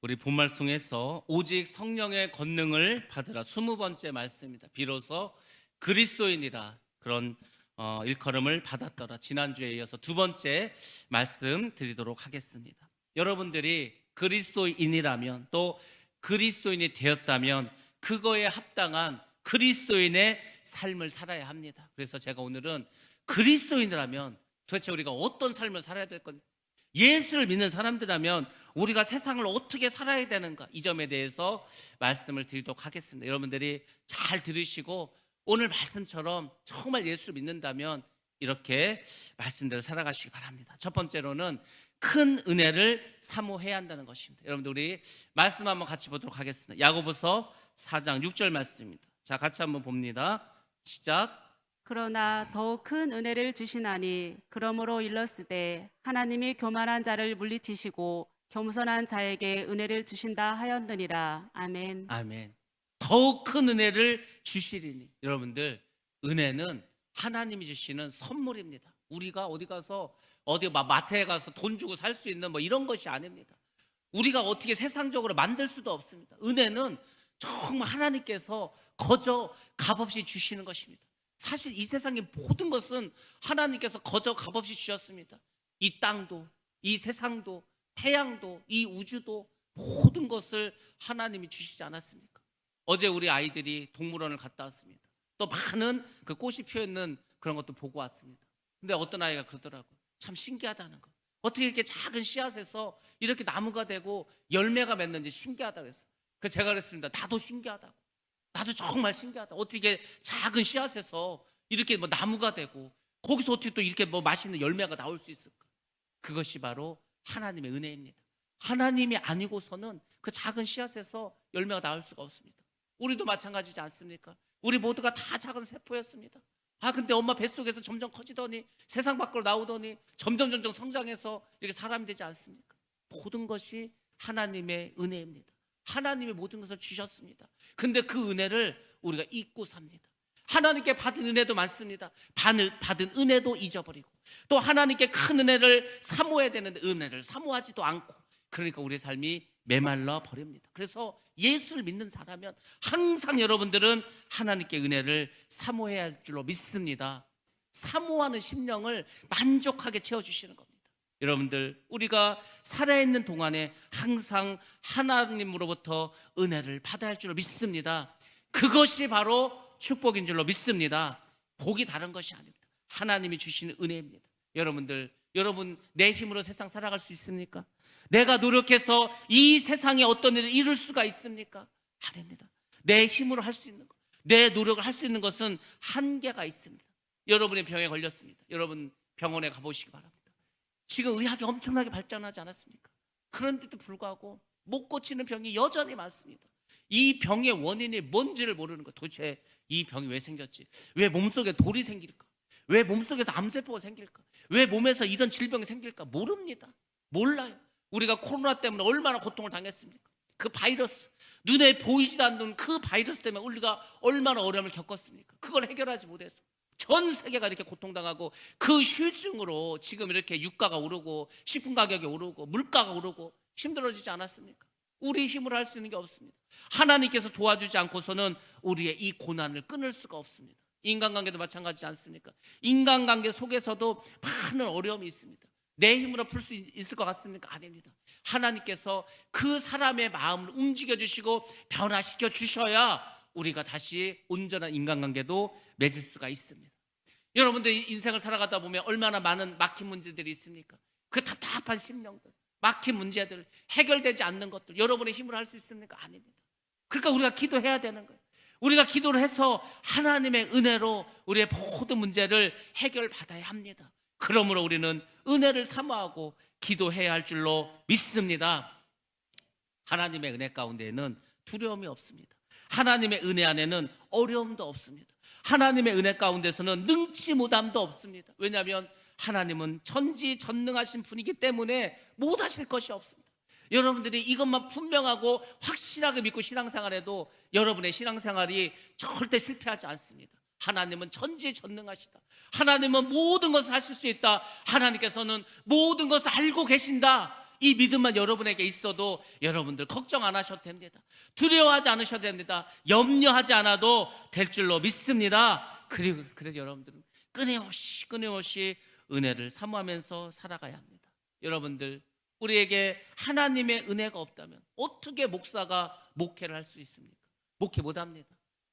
우리 본말 통해서 오직 성령의 권능을 받으라 20번째 말씀입니다. 비로소 그리스도인이라 그런 일컬음을 받았더라. 지난주에 이어서 두 번째 말씀 드리도록 하겠습니다. 여러분들이 그리스도인이라면 또 그리스도인이 되었다면 그거에 합당한 그리스도인의 삶을 살아야 합니다. 그래서 제가 오늘은 그리스도인이라면 도대체 우리가 어떤 삶을 살아야 될 건지, 예수를 믿는 사람들이라면 우리가 세상을 어떻게 살아야 되는가, 이 점에 대해서 말씀을 드리도록 하겠습니다. 여러분들이 잘 들으시고 오늘 말씀처럼 정말 예수를 믿는다면 이렇게 말씀대로 살아가시기 바랍니다. 첫 번째로는 큰 은혜를 사모해야 한다는 것입니다. 여러분들 우리 말씀 한번 같이 보도록 하겠습니다. 야고보서 4장 6절 말씀입니다. 자, 같이 한번 봅니다. 시작. 그러나 더욱 큰 은혜를 주시나니 그러므로 일렀으되 하나님이 교만한 자를 물리치시고 겸손한 자에게 은혜를 주신다 하였느니라. 아멘. 아멘. 더욱 큰 은혜를 주시리니. 여러분들, 은혜는 하나님이 주시는 선물입니다. 우리가 어디 가서 마트에 가서 돈 주고 살 수 있는 이런 것이 아닙니다. 우리가 어떻게 세상적으로 만들 수도 없습니다. 은혜는 정말 하나님께서 거저 값없이 주시는 것입니다. 사실 이 세상의 모든 것은 하나님께서 거저 값없이 주셨습니다. 이 땅도, 이 세상도, 태양도, 이 우주도, 모든 것을 하나님이 주시지 않았습니까? 어제 우리 아이들이 동물원을 갔다 왔습니다. 또 많은 그 꽃이 피어있는 그런 것도 보고 왔습니다. 근데 어떤 아이가 그러더라고요. 참 신기하다는 거. 어떻게 이렇게 작은 씨앗에서 이렇게 나무가 되고 열매가 맺는지 신기하다고 했어요. 그래서 제가 그랬습니다. 나도 신기하다고. 나도 정말 신기하다. 어떻게 작은 씨앗에서 이렇게 나무가 되고 거기서 어떻게 또 이렇게 맛있는 열매가 나올 수 있을까? 그것이 바로 하나님의 은혜입니다. 하나님이 아니고서는 그 작은 씨앗에서 열매가 나올 수가 없습니다. 우리도 마찬가지지 않습니까? 우리 모두가 다 작은 세포였습니다. 근데 엄마 뱃속에서 점점 커지더니 세상 밖으로 나오더니 점점 성장해서 이렇게 사람이 되지 않습니까? 모든 것이 하나님의 은혜입니다. 하나님이 모든 것을 주셨습니다. 근데 그 은혜를 우리가 잊고 삽니다. 하나님께 받은 은혜도 많습니다. 받은 은혜도 잊어버리고, 또 하나님께 큰 은혜를 사모해야 되는데 은혜를 사모하지도 않고, 그러니까 우리의 삶이 메말라 버립니다. 그래서 예수를 믿는 사람은 항상 여러분들은 하나님께 은혜를 사모해야 할 줄로 믿습니다. 사모하는 심령을 만족하게 채워주시는 겁니다. 여러분들, 우리가 살아있는 동안에 항상 하나님으로부터 은혜를 받아야 할 줄로 믿습니다. 그것이 바로 축복인 줄로 믿습니다. 복이 다른 것이 아닙니다. 하나님이 주시는 은혜입니다. 여러분들, 여러분 내 힘으로 세상 살아갈 수 있습니까? 내가 노력해서 이 세상에 어떤 일을 이룰 수가 있습니까? 아닙니다. 내 힘으로 할 수 있는 것, 내 노력을 할 수 있는 것은 한계가 있습니다. 여러분의 병에 걸렸습니다. 여러분 병원에 가보시기 바랍니다. 지금 의학이 엄청나게 발전하지 않았습니까? 그런데도 불구하고 못 고치는 병이 여전히 많습니다. 이 병의 원인이 뭔지를 모르는 것. 도대체 이 병이 왜 생겼지? 왜 몸속에 돌이 생길까? 왜 몸속에서 암세포가 생길까? 왜 몸에서 이런 질병이 생길까? 모릅니다. 몰라요. 우리가 코로나 때문에 얼마나 고통을 당했습니까? 그 바이러스, 눈에 보이지도 않는 그 바이러스 때문에 우리가 얼마나 어려움을 겪었습니까? 그걸 해결하지 못해서 전 세계가 이렇게 고통당하고, 그 후유증으로 지금 이렇게 유가가 오르고 식품 가격이 오르고 물가가 오르고 힘들어지지 않았습니까? 우리 힘으로 할 수 있는 게 없습니다. 하나님께서 도와주지 않고서는 우리의 이 고난을 끊을 수가 없습니다. 인간관계도 마찬가지지 않습니까? 인간관계 속에서도 많은 어려움이 있습니다. 내 힘으로 풀 수 있을 것 같습니까? 아닙니다. 하나님께서 그 사람의 마음을 움직여 주시고 변화시켜 주셔야 우리가 다시 온전한 인간관계도 맺을 수가 있습니다. 여러분들 인생을 살아가다 보면 얼마나 많은 막힌 문제들이 있습니까? 그 답답한 심령들, 막힌 문제들, 해결되지 않는 것들, 여러분의 힘으로 할 수 있습니까? 아닙니다. 그러니까 우리가 기도해야 되는 거예요. 우리가 기도를 해서 하나님의 은혜로 우리의 모든 문제를 해결받아야 합니다. 그러므로 우리는 은혜를 사모하고 기도해야 할 줄로 믿습니다. 하나님의 은혜 가운데에는 두려움이 없습니다. 하나님의 은혜 안에는 어려움도 없습니다. 하나님의 은혜 가운데서는 능치 못함도 없습니다. 왜냐하면 하나님은 전지전능하신 분이기 때문에 못하실 것이 없습니다. 여러분들이 이것만 분명하고 확실하게 믿고 신앙생활해도 여러분의 신앙생활이 절대 실패하지 않습니다. 하나님은 전지전능하시다. 하나님은 모든 것을 하실 수 있다. 하나님께서는 모든 것을 알고 계신다. 이 믿음만 여러분에게 있어도 여러분들 걱정 안 하셔도 됩니다. 두려워하지 않으셔도 됩니다. 염려하지 않아도 될 줄로 믿습니다. 그래서 여러분들은 끊임없이 은혜를 사모하면서 살아가야 합니다. 여러분들, 우리에게 하나님의 은혜가 없다면 어떻게 목사가 목회를 할 수 있습니까? 목회 못합니다.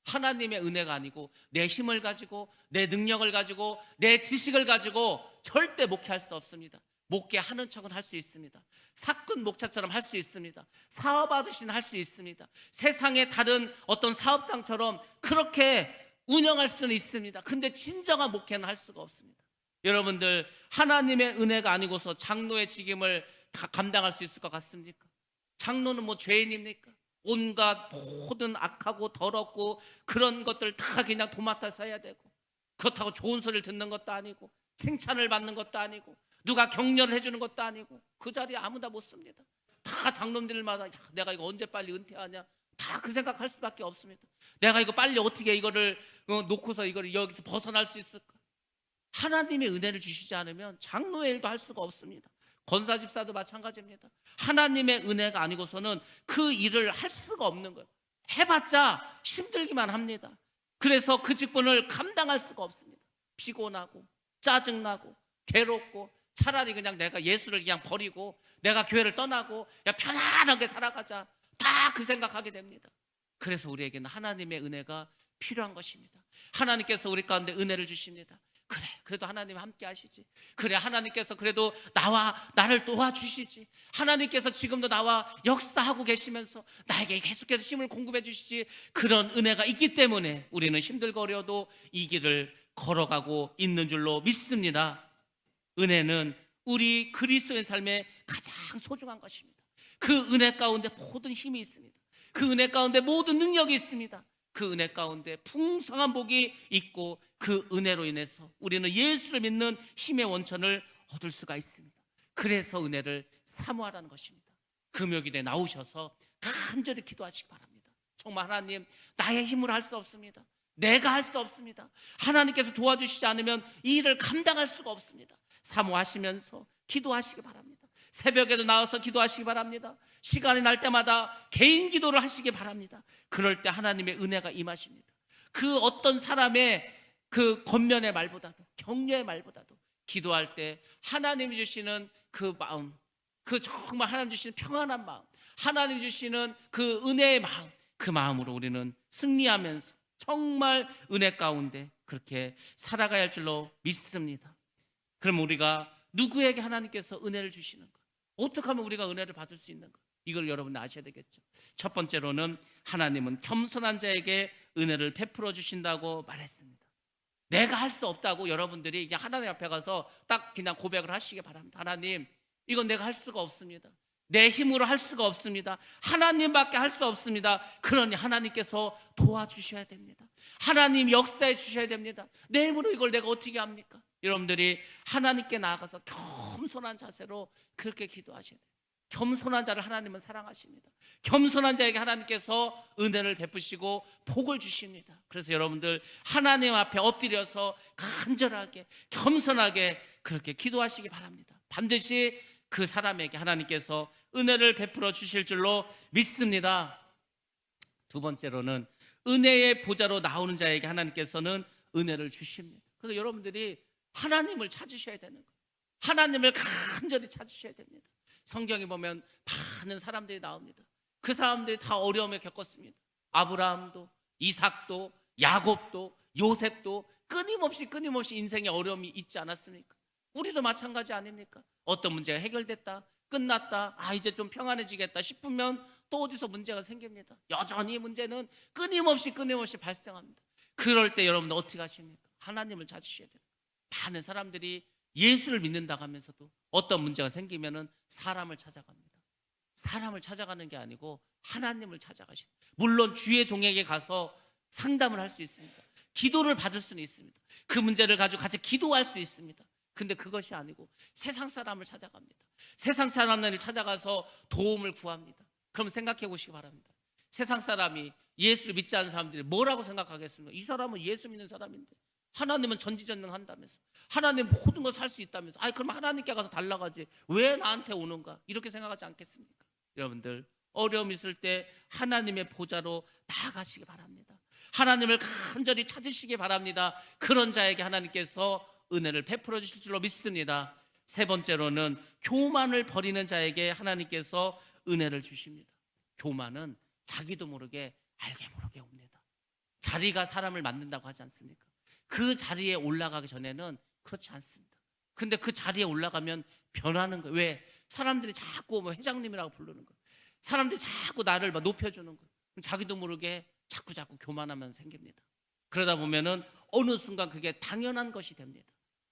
하나님의 은혜가 아니고 내 힘을 가지고 내 능력을 가지고 내 지식을 가지고 절대 목회할 수 없습니다. 목회하는 척은 할 수 있습니다. 사건 목사처럼 할 수 있습니다. 사업하듯이는 할 수 있습니다. 세상의 다른 어떤 사업장처럼 그렇게 운영할 수는 있습니다. 근데 진정한 목회는 할 수가 없습니다. 여러분들, 하나님의 은혜가 아니고서 장로의 직임을 다 감당할 수 있을 것 같습니까? 장로는 뭐 죄인입니까? 온갖 모든 악하고 더럽고 그런 것들 다 그냥 도맡아서 해야 되고, 그렇다고 좋은 소리를 듣는 것도 아니고 칭찬을 받는 것도 아니고 누가 격려를 해주는 것도 아니고 그 자리에 아무나 못 씁니다. 다 장로님들마다 내가 이거 언제 빨리 은퇴하냐, 다 그 생각할 수밖에 없습니다. 내가 이거 빨리 어떻게 이거를 놓고서 이거를 여기서 벗어날 수 있을까? 하나님의 은혜를 주시지 않으면 장로의 일도 할 수가 없습니다. 권사 집사도 마찬가지입니다. 하나님의 은혜가 아니고서는 그 일을 할 수가 없는 거예요. 해봤자 힘들기만 합니다. 그래서 그 직분을 감당할 수가 없습니다. 피곤하고 짜증나고 괴롭고, 차라리 그냥 내가 예수를 그냥 버리고 내가 교회를 떠나고 그냥 편안하게 살아가자, 다 그 생각하게 됩니다. 그래서 우리에게는 하나님의 은혜가 필요한 것입니다. 하나님께서 우리 가운데 은혜를 주십니다. 그래, 그래도 하나님 함께 하시지. 그래, 하나님께서 그래도 나를 도와주시지. 하나님께서 지금도 나와 역사하고 계시면서 나에게 계속해서 힘을 공급해 주시지. 그런 은혜가 있기 때문에 우리는 힘들고 어려워도 이 길을 걸어가고 있는 줄로 믿습니다. 은혜는 우리 그리스도인 삶의 가장 소중한 것입니다. 그 은혜 가운데 모든 힘이 있습니다. 그 은혜 가운데 모든 능력이 있습니다. 그 은혜 가운데 풍성한 복이 있고, 그 은혜로 인해서 우리는 예수를 믿는 힘의 원천을 얻을 수가 있습니다. 그래서 은혜를 사모하라는 것입니다. 금요일에 나오셔서 간절히 기도하시기 바랍니다. 정말 하나님, 나의 힘으로 할 수 없습니다. 내가 할 수 없습니다. 하나님께서 도와주시지 않으면 이 일을 감당할 수가 없습니다. 사모하시면서 기도하시기 바랍니다. 새벽에도 나와서 기도하시기 바랍니다. 시간이 날 때마다 개인 기도를 하시기 바랍니다. 그럴 때 하나님의 은혜가 임하십니다. 그 어떤 사람의 그 겉면의 말보다도, 격려의 말보다도 기도할 때 하나님이 주시는 그 마음, 그 정말 하나님 주시는 평안한 마음, 하나님 주시는 그 은혜의 마음, 그 마음으로 우리는 승리하면서 정말 은혜 가운데 그렇게 살아가야 할 줄로 믿습니다. 그럼 우리가 누구에게 하나님께서 은혜를 주시는가? 어떻게 하면 우리가 은혜를 받을 수 있는가? 이걸 여러분 아셔야 되겠죠. 첫 번째로는 하나님은 겸손한 자에게 은혜를 베풀어 주신다고 말했습니다. 내가 할 수 없다고 여러분들이 그냥 하나님 앞에 가서 딱 그냥 고백을 하시기 바랍니다. 하나님, 이건 내가 할 수가 없습니다. 내 힘으로 할 수가 없습니다. 하나님밖에 할 수 없습니다. 그러니 하나님께서 도와주셔야 됩니다. 하나님 역사해 주셔야 됩니다. 내 힘으로 이걸 내가 어떻게 합니까? 여러분들이 하나님께 나아가서 겸손한 자세로 그렇게 기도하셔야 돼요. 겸손한 자를 하나님은 사랑하십니다. 겸손한 자에게 하나님께서 은혜를 베푸시고 복을 주십니다. 그래서 여러분들 하나님 앞에 엎드려서 간절하게 겸손하게 그렇게 기도하시기 바랍니다. 반드시 그 사람에게 하나님께서 은혜를 베풀어 주실 줄로 믿습니다. 두 번째로는 은혜의 보좌로 나오는 자에게 하나님께서는 은혜를 주십니다. 그래서 여러분들이 하나님을 찾으셔야 되는 거예요. 하나님을 간절히 찾으셔야 됩니다. 성경에 보면 많은 사람들이 나옵니다. 그 사람들이 다 어려움을 겪었습니다. 아브라함도, 이삭도, 야곱도, 요셉도 끊임없이 인생에 어려움이 있지 않았습니까? 우리도 마찬가지 아닙니까? 어떤 문제가 해결됐다, 끝났다, 이제 좀 평안해지겠다 싶으면 또 어디서 문제가 생깁니다. 여전히 문제는 끊임없이 발생합니다. 그럴 때 여러분들 어떻게 하십니까? 하나님을 찾으셔야 돼요. 많은 사람들이 예수를 믿는다고 하면서도 어떤 문제가 생기면은 사람을 찾아갑니다. 사람을 찾아가는 게 아니고 하나님을 찾아가시는. 물론 주의 종에게 가서 상담을 할 수 있습니다. 기도를 받을 수는 있습니다. 그 문제를 가지고 같이 기도할 수 있습니다. 근데 그것이 아니고 세상 사람을 찾아갑니다. 세상 사람을 찾아가서 도움을 구합니다. 그럼 생각해 보시기 바랍니다. 세상 사람이 예수를 믿지 않는 사람들이 뭐라고 생각하겠습니까? 이 사람은 예수 믿는 사람인데 하나님은 전지전능한다면서. 하나님 모든 걸 살 수 있다면서. 그럼 하나님께 가서 달라가지. 왜 나한테 오는가? 이렇게 생각하지 않겠습니까? 여러분들, 어려움 있을 때 하나님의 보좌로 나아가시기 바랍니다. 하나님을 간절히 찾으시기 바랍니다. 그런 자에게 하나님께서 은혜를 베풀어 주실 줄로 믿습니다. 세 번째로는 교만을 버리는 자에게 하나님께서 은혜를 주십니다. 교만은 자기도 모르게 알게 모르게 옵니다. 자리가 사람을 만든다고 하지 않습니까? 그 자리에 올라가기 전에는 그렇지 않습니다. 근데 그 자리에 올라가면 변하는 거예요. 왜? 사람들이 자꾸 뭐 회장님이라고 부르는 거예요. 사람들이 자꾸 나를 막 높여주는 거예요. 그럼 자기도 모르게 자꾸 교만하면 생깁니다. 그러다 보면은 어느 순간 그게 당연한 것이 됩니다.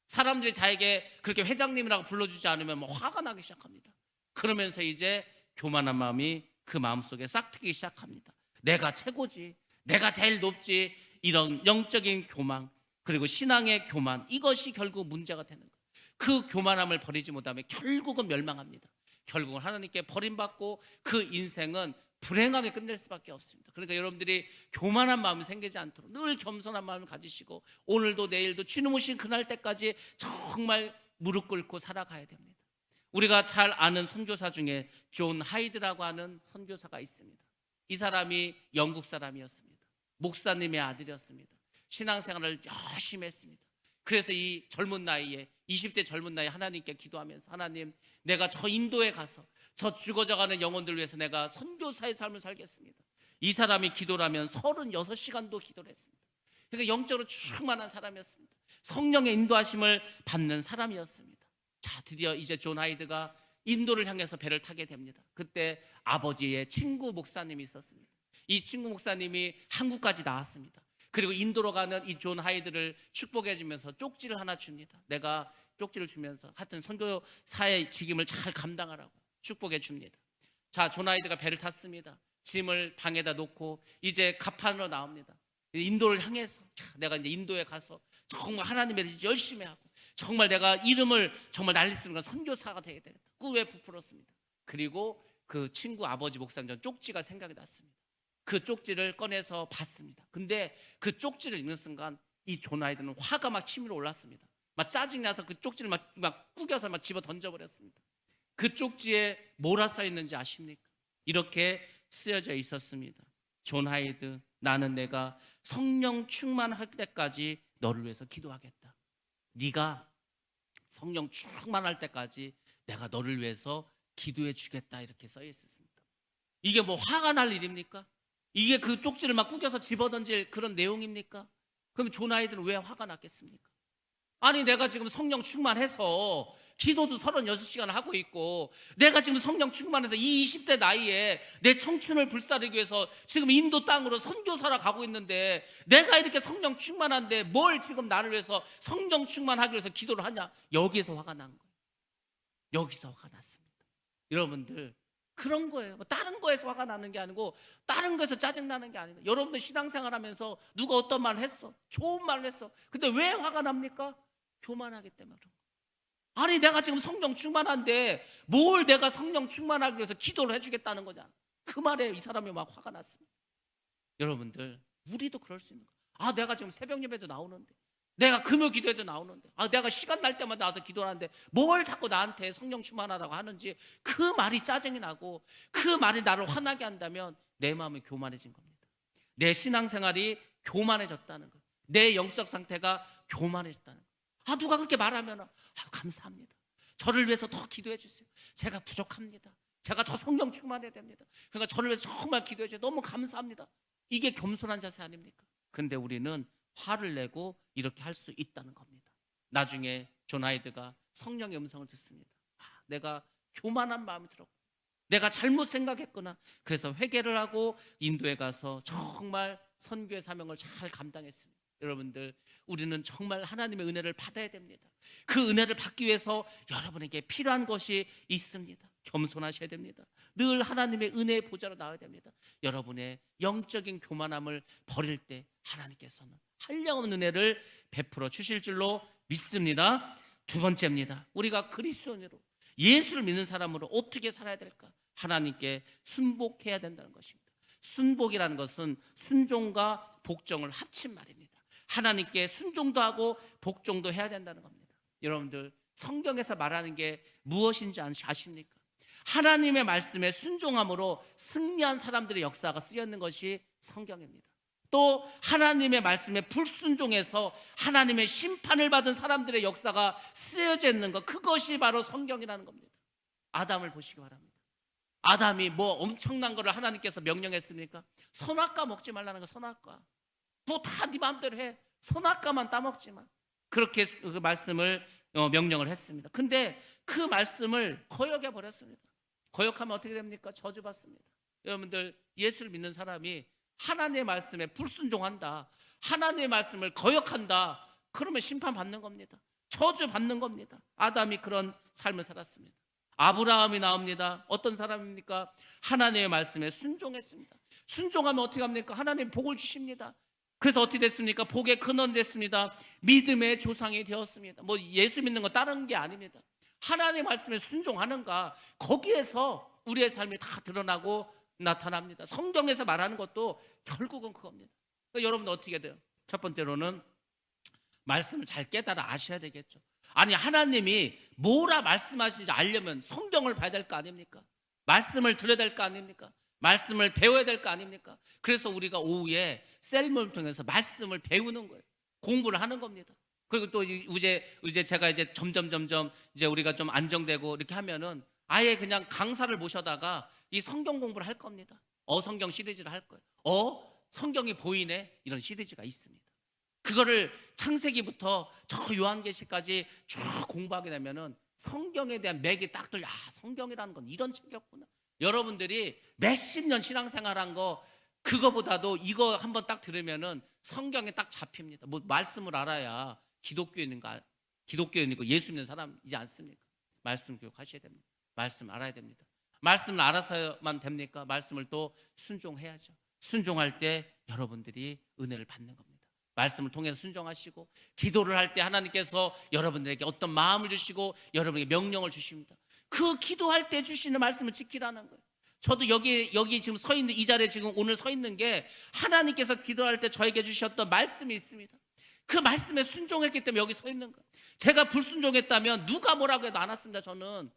사람들이 자에게 그렇게 회장님이라고 불러주지 않으면 뭐 화가 나기 시작합니다. 그러면서 이제 교만한 마음이 그 마음속에 싹트기 시작합니다. 내가 최고지, 내가 제일 높지, 이런 영적인 교만, 그리고 신앙의 교만, 이것이 결국 문제가 되는 거예요. 그 교만함을 버리지 못하면 결국은 멸망합니다. 결국은 하나님께 버림받고 그 인생은 불행하게 끝낼 수밖에 없습니다. 그러니까 여러분들이 교만한 마음이 생기지 않도록 늘 겸손한 마음을 가지시고 오늘도 내일도 주님 오신 그날 때까지 정말 무릎 꿇고 살아가야 됩니다. 우리가 잘 아는 선교사 중에 존 하이드라고 하는 선교사가 있습니다. 이 사람이 영국 사람이었습니다. 목사님의 아들이었습니다. 신앙생활을 열심히 했습니다. 그래서 이 젊은 나이에 20대 젊은 나이에 하나님께 기도하면서 하나님, 내가 저 인도에 가서 저 죽어져가는 영혼들 위해서 내가 선교사의 삶을 살겠습니다. 이 사람이 기도를 하면 36시간도 기도를 했습니다. 그러니까 영적으로 충만한 사람이었습니다. 성령의 인도하심을 받는 사람이었습니다. 자, 드디어 이제 존 하이드가 인도를 향해서 배를 타게 됩니다. 그때 아버지의 친구 목사님이 있었습니다. 이 친구 목사님이 한국까지 나왔습니다. 그리고 인도로 가는 이 존 하이드를 축복해 주면서 쪽지를 하나 줍니다. 내가 쪽지를 주면서 하여튼 선교사의 직임을 잘 감당하라고 축복해 줍니다. 자, 존 하이드가 배를 탔습니다. 짐을 방에다 놓고 이제 갑판으로 나옵니다. 인도를 향해서 내가 이제 인도에 가서 정말 하나님의 일 열심히 하고 정말 내가 이름을 정말 날릴 수 있는 선교사가 되게 되겠다. 꿈에 부풀었습니다. 그리고 그 친구 아버지 목사님 쪽지가 생각이 났습니다. 그 쪽지를 꺼내서 봤습니다. 근데 그 쪽지를 읽는 순간 이 존 하이드는 화가 막 치밀어 올랐습니다. 막 짜증이 나서 그 쪽지를 막 구겨서 막 집어 던져버렸습니다. 그 쪽지에 뭐라 써 있는지 아십니까? 이렇게 쓰여져 있었습니다. 존 하이드, 나는 내가 성령 충만할 때까지 너를 위해서 기도하겠다. 네가 성령 충만할 때까지 내가 너를 위해서 기도해 주겠다. 이렇게 써 있었습니다. 이게 뭐 화가 날 일입니까? 이게 그 쪽지를 막 구겨서 집어던질 그런 내용입니까? 그럼 존 하이드는 왜 화가 났겠습니까? 아니, 내가 지금 성령 충만해서 기도도 36시간 하고 있고, 내가 지금 성령 충만해서 이 20대 나이에 내 청춘을 불사르기 위해서 지금 인도 땅으로 선교사라 가고 있는데, 내가 이렇게 성령 충만한데 뭘 지금 나를 위해서 성령 충만하기 위해서 기도를 하냐? 여기에서 화가 난 거예요. 여기서 화가 났습니다. 여러분들, 그런 거예요. 다른 거에서 화가 나는 게 아니고 다른 거에서 짜증 나는 게 아닙니다. 여러분들 신앙생활 하면서 누가 어떤 말을 했어, 좋은 말을 했어. 근데 왜 화가 납니까? 교만하기 때문에 그런 거예요. 아니, 내가 지금 성령 충만한데 뭘 내가 성령 충만하기 위해서 기도를 해주겠다는 거냐? 그 말에 이 사람이 막 화가 났습니다. 여러분들, 우리도 그럴 수 있는 거예요. 내가 지금 새벽 예배도 나오는데, 내가 금요 기도에도 나오는데, 내가 시간 날 때마다 나와서 기도하는데 뭘 자꾸 나한테 성령 충만하라고 하는지, 그 말이 짜증이 나고 그 말이 나를 화나게 한다면 내 마음이 교만해진 겁니다. 내 신앙생활이 교만해졌다는 거예요. 내 영적 상태가 교만해졌다는 거예요. 누가 그렇게 말하면 감사합니다. 저를 위해서 더 기도해 주세요. 제가 부족합니다. 제가 더 성령 충만해야 됩니다. 그러니까 저를 위해서 정말 기도해 주세요. 너무 감사합니다. 이게 겸손한 자세 아닙니까? 근데 우리는 화를 내고 이렇게 할 수 있다는 겁니다. 나중에 존 하이드가 성령의 음성을 듣습니다. 내가 교만한 마음이 들었고 내가 잘못 생각했구나. 그래서 회개를 하고 인도에 가서 정말 선교의 사명을 잘 감당했습니다. 여러분들, 우리는 정말 하나님의 은혜를 받아야 됩니다. 그 은혜를 받기 위해서 여러분에게 필요한 것이 있습니다. 겸손하셔야 됩니다. 늘 하나님의 은혜의 보좌로 나와야 됩니다. 여러분의 영적인 교만함을 버릴 때 하나님께서는 한량없는 은혜를 베풀어 주실 줄로 믿습니다. 두 번째입니다. 우리가 그리스도인으로 예수를 믿는 사람으로 어떻게 살아야 될까? 하나님께 순복해야 된다는 것입니다. 순복이라는 것은 순종과 복종을 합친 말입니다. 하나님께 순종도 하고 복종도 해야 된다는 겁니다. 여러분들, 성경에서 말하는 게 무엇인지 아십니까? 하나님의 말씀에 순종함으로 승리한 사람들의 역사가 쓰여있는 것이 성경입니다. 또 하나님의 말씀에 불순종해서 하나님의 심판을 받은 사람들의 역사가 쓰여져 있는 것, 그것이 바로 성경이라는 겁니다. 아담을 보시기 바랍니다. 아담이 뭐 엄청난 거를 하나님께서 명령했습니까? 선악과 먹지 말라는 거. 선악과 뭐 다 네 마음대로 해, 선악과만 따먹지 마, 그렇게 그 말씀을 명령을 했습니다. 근데 그 말씀을 거역해 버렸습니다. 거역하면 어떻게 됩니까? 저주받습니다. 여러분들, 예수를 믿는 사람이 하나님의 말씀에 불순종한다, 하나님의 말씀을 거역한다, 그러면 심판받는 겁니다. 저주받는 겁니다. 아담이 그런 삶을 살았습니다. 아브라함이 나옵니다. 어떤 사람입니까? 하나님의 말씀에 순종했습니다. 순종하면 어떻게 합니까? 하나님 복을 주십니다. 그래서 어떻게 됐습니까? 복의 근원 됐습니다. 믿음의 조상이 되었습니다. 뭐 예수 믿는 거 다른 게 아닙니다. 하나님의 말씀에 순종하는가, 거기에서 우리의 삶이 다 드러나고 나타납니다. 성경에서 말하는 것도 결국은 그겁니다. 그러니까 여러분들 어떻게 돼요? 첫 번째로는 말씀을 잘 깨달아 아셔야 되겠죠. 아니, 하나님이 뭐라 말씀하시는지 알려면 성경을 봐야 될 거 아닙니까? 말씀을 들어야 될 거 아닙니까? 말씀을 배워야 될 거 아닙니까? 그래서 우리가 오후에 셀모를 통해서 말씀을 배우는 거예요. 공부를 하는 겁니다. 그리고 또 이제 제가 이제 점점 이제 우리가 좀 안정되고 이렇게 하면은 아예 그냥 강사를 모셔다가 이 성경 공부를 할 겁니다. 성경 시리즈를 할 거예요. 성경이 보이네, 이런 시리즈가 있습니다. 그거를 창세기부터 저 요한계시까지 쭉 공부하게 되면은 성경에 대한 맥이 딱 들려. 성경이라는 건 이런 책이었구나. 여러분들이 몇십 년 신앙생활한 거, 그거보다도 이거 한번 딱 들으면은 성경에 딱 잡힙니다. 뭐 말씀을 알아야 기독교인이고 예수 믿는 사람이지 않습니까? 말씀 교육하셔야 됩니다. 말씀 알아야 됩니다. 말씀을 알아서만 됩니까? 말씀을 또 순종해야죠. 순종할 때 여러분들이 은혜를 받는 겁니다. 말씀을 통해서 순종하시고, 기도를 할 때 하나님께서 여러분들에게 어떤 마음을 주시고 여러분에게 명령을 주십니다. 그 기도할 때 주시는 말씀을 지키라는 거예요. 저도 여기 지금 서 있는 이 자리에 지금 오늘 서 있는 게 하나님께서 기도할 때 저에게 주셨던 말씀이 있습니다. 그 말씀에 순종했기 때문에 여기 서 있는 거예요. 제가 불순종했다면 누가 뭐라고 해도 안 왔습니다. 저는.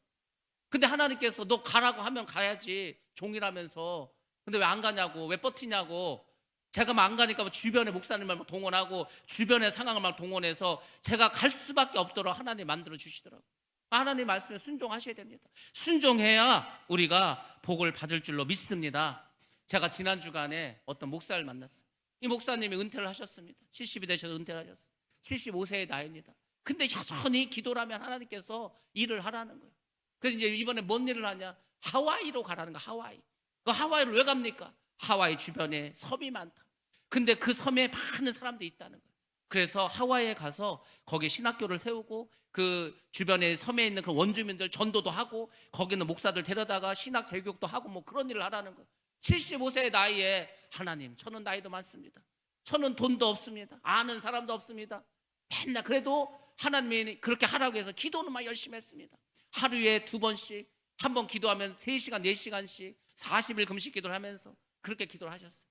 근데 하나님께서 너 가라고 하면 가야지, 종이라면서. 근데 왜 안 가냐고, 왜 버티냐고. 제가 막 안 가니까 주변의 목사님을 막 동원하고 주변의 상황을 막 동원해서 제가 갈 수밖에 없도록 하나님 만들어 주시더라고요. 하나님 말씀에 순종하셔야 됩니다. 순종해야 우리가 복을 받을 줄로 믿습니다. 제가 지난 주간에 어떤 목사를 만났어요. 이 목사님이 은퇴를 하셨습니다. 70이 되셔서 은퇴를 하셨어요. 75세의 나이입니다. 근데 여전히 기도를 하면 하나님께서 일을 하라는 거예요. 그래서 이제 이번에 뭔 일을 하냐? 하와이로 가라는 거야. 하와이. 그 하와이를 왜 갑니까? 하와이 주변에 섬이 많다. 근데 그 섬에 많은 사람들이 있다는 거예요. 그래서 하와이에 가서 거기 신학교를 세우고 그 주변에 섬에 있는 그 원주민들 전도도 하고 거기는 목사들 데려다가 신학 재교육도 하고 뭐 그런 일을 하라는 거예요. 75세의 나이에 하나님, 저는 나이도 많습니다. 저는 돈도 없습니다. 아는 사람도 없습니다. 맨날 그래도 하나님이 그렇게 하라고 해서 기도는 막 열심히 했습니다. 하루에 2번씩, 한 번 기도하면 3시간, 4시간씩 40일 금식 기도를 하면서 그렇게 기도를 하셨어요.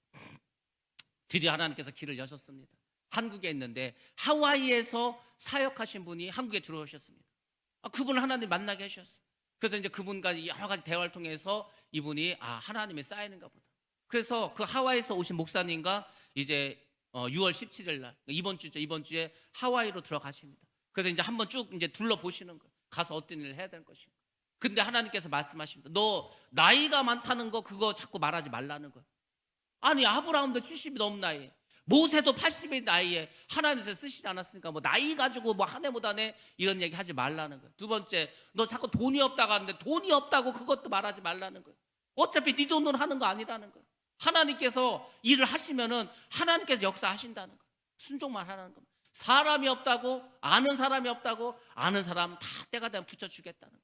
드디어 하나님께서 길을 여셨습니다. 한국에 있는데 하와이에서 사역하신 분이 한국에 들어오셨습니다. 그분을 하나님 만나게 하셨어요. 그래서 이제 그분과 여러 가지 대화를 통해서 이분이 하나님의 쌓이는가 보다. 그래서 그 하와이에서 오신 목사님과 이제 6월 17일 날 이번 주에 하와이로 들어가십니다. 그래서 이제 한번 쭉 이제 둘러보시는 거예요. 가서 어떤 일을 해야 되는 것인가. 근데 하나님께서 말씀하십니다. 너 나이가 많다는 거 그거 자꾸 말하지 말라는 거예요. 아니, 아브라함도 70이 넘은 나이에, 모세도 80의 나이에 하나님께서 쓰시지 않았으니까 뭐 나이 가지고 뭐 한 해 못 하네 이런 얘기 하지 말라는 거예요. 두 번째, 너 자꾸 돈이 없다고 하는데 돈이 없다고 그것도 말하지 말라는 거예요. 어차피 네 돈으로 하는 거 아니라는 거예요. 하나님께서 일을 하시면은 하나님께서 역사하신다는 거예요. 순종만 하라는 겁니다. 사람이 없다고, 아는 사람이 없다고, 아는 사람 다 때가 되면 붙여주겠다는 거예요.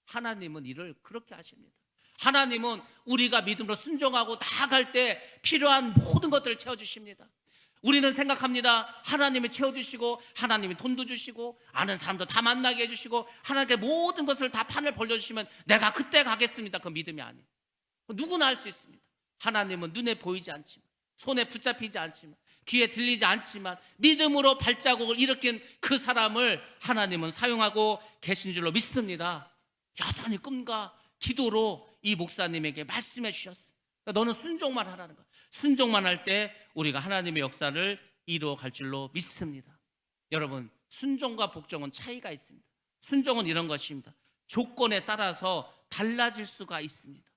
하나님은 일을 그렇게 하십니다. 하나님은 우리가 믿음으로 순종하고 나아갈 때 필요한 모든 것들을 채워주십니다. 우리는 생각합니다. 하나님이 채워주시고 하나님이 돈도 주시고 아는 사람도 다 만나게 해주시고 하나님께 모든 것을 다 판을 벌려주시면 내가 그때 가겠습니다. 그 믿음이 아니에요. 누구나 할 수 있습니다. 하나님은 눈에 보이지 않지만, 손에 붙잡히지 않지만, 귀에 들리지 않지만 믿음으로 발자국을 일으킨 그 사람을 하나님은 사용하고 계신 줄로 믿습니다. 여전히 꿈과 기도로 이 목사님에게 말씀해 주셨어요. 그러니까 너는 순종만 하라는 거야. 순종만 할 때 우리가 하나님의 역사를 이루어 갈 줄로 믿습니다. 여러분, 순종과 복종은 차이가 있습니다. 순종은 이런 것입니다. 조건에 따라서 달라질 수가 있습니다.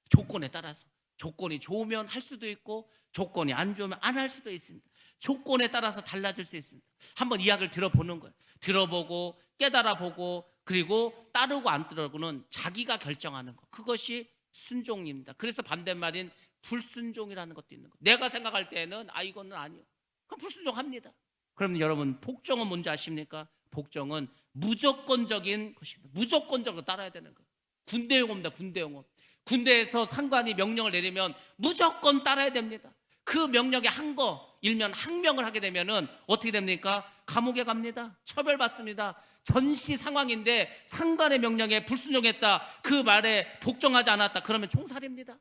조건에 따라서. 조건이 좋으면 할 수도 있고 조건이 안 좋으면 안 할 수도 있습니다. 조건에 따라서 달라질 수 있습니다. 한번 이야기를 들어보는 거예요. 들어보고 깨달아보고 그리고 따르고 안 따르고는 자기가 결정하는 거. 그것이 순종입니다. 그래서 반대말인 불순종이라는 것도 있는 거예요. 내가 생각할 때는 이거는 아니요. 그럼 불순종합니다. 그럼 여러분, 복종은 뭔지 아십니까? 복종은 무조건적인 것입니다. 무조건적으로 따라야 되는 거예요. 군대 용어입니다. 군대 용어. 군대에서 상관이 명령을 내리면 무조건 따라야 됩니다. 그 명령에 한 거, 일면 항명을 하게 되면은 어떻게 됩니까? 감옥에 갑니다. 처벌받습니다. 전시 상황인데 상관의 명령에 불순종했다, 그 말에 복종하지 않았다, 그러면 총살입니다.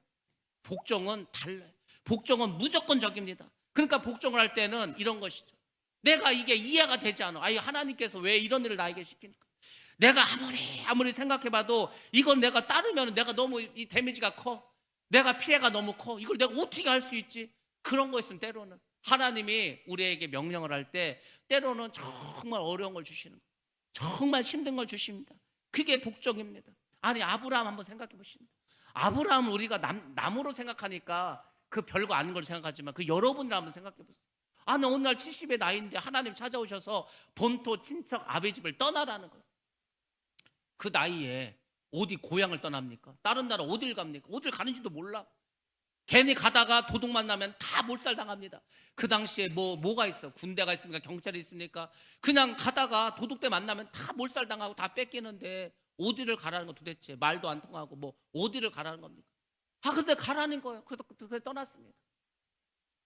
복종은 달라요. 복종은 무조건적입니다. 그러니까 복종을 할 때는 이런 것이죠. 내가 이게 이해가 되지 않아. 하나님께서 왜 이런 일을 나에게 시키니까? 내가 아무리 생각해봐도 이건 내가 따르면 내가 너무 이 데미지가 커. 내가 피해가 너무 커. 이걸 내가 어떻게 할 수 있지? 그런 거 있으면 때로는 하나님이 우리에게 명령을 할 때 때로는 정말 어려운 걸 주시는 거예요. 정말 힘든 걸 주십니다. 그게 복종입니다. 아니, 아브라함 한번 생각해 보십니다. 아브라함은 우리가 남으로 생각하니까 그 별거 아닌 걸 생각하지만 그 여러분이라 한번 생각해 보세요. 나 어느 날 70의 나이인데 하나님 찾아오셔서 본토 친척 아버지 집을 떠나라는 거예요. 그 나이에 어디 고향을 떠납니까? 다른 나라 어딜 갑니까? 어딜 가는지도 몰라. 괜히 가다가 도둑 만나면 다 몰살당합니다. 그 당시에 뭐가 있어? 군대가 있습니까? 경찰이 있습니까? 그냥 가다가 도둑대 만나면 다 몰살당하고 다 뺏기는데 어디를 가라는 거 도대체? 말도 안 통하고 어디를 가라는 겁니까? 근데 가라는 거예요. 그래서 떠났습니다.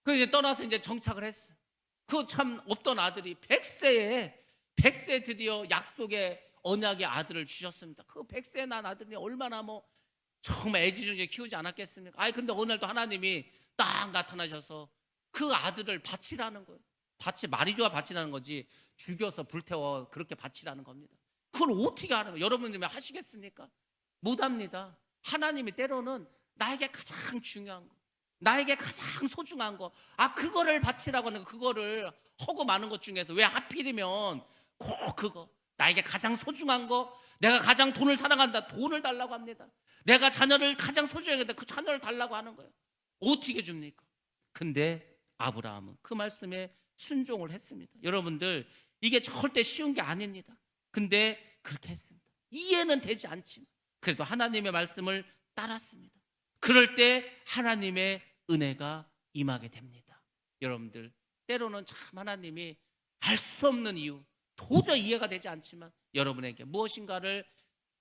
이제 떠나서 이제 정착을 했어요. 그 참 없던 아들이 100세에 드디어 약속의 언약의 아들을 주셨습니다. 그 100세에 난 아들이 얼마나 정말 애지중지 키우지 않았겠습니까? 근데 어느 날도 하나님이 딱 나타나셔서 그 아들을 바치라는 거예요. 말이 좋아 바치라는 거지 죽여서 불태워 그렇게 바치라는 겁니다. 그걸 어떻게 하는 거예요? 여러분들이 하시겠습니까? 못합니다. 하나님이 때로는 나에게 가장 중요한 거, 나에게 가장 소중한 거, 그거를 바치라고 하는 거, 그거를 하고 많은 것 중에서 왜 하필이면 꼭 그거, 나에게 가장 소중한 거, 내가 가장 돈을 사랑한다, 돈을 달라고 합니다. 내가 자녀를 가장 소중하게 그 자녀를 달라고 하는 거예요. 어떻게 줍니까? 근데 아브라함은 그 말씀에 순종을 했습니다. 여러분들, 이게 절대 쉬운 게 아닙니다. 근데 그렇게 했습니다. 이해는 되지 않지만 그래도 하나님의 말씀을 따랐습니다. 그럴 때 하나님의 은혜가 임하게 됩니다. 여러분들, 때로는 참 하나님이 알 수 없는 이유, 도저히 이해가 되지 않지만 여러분에게 무엇인가를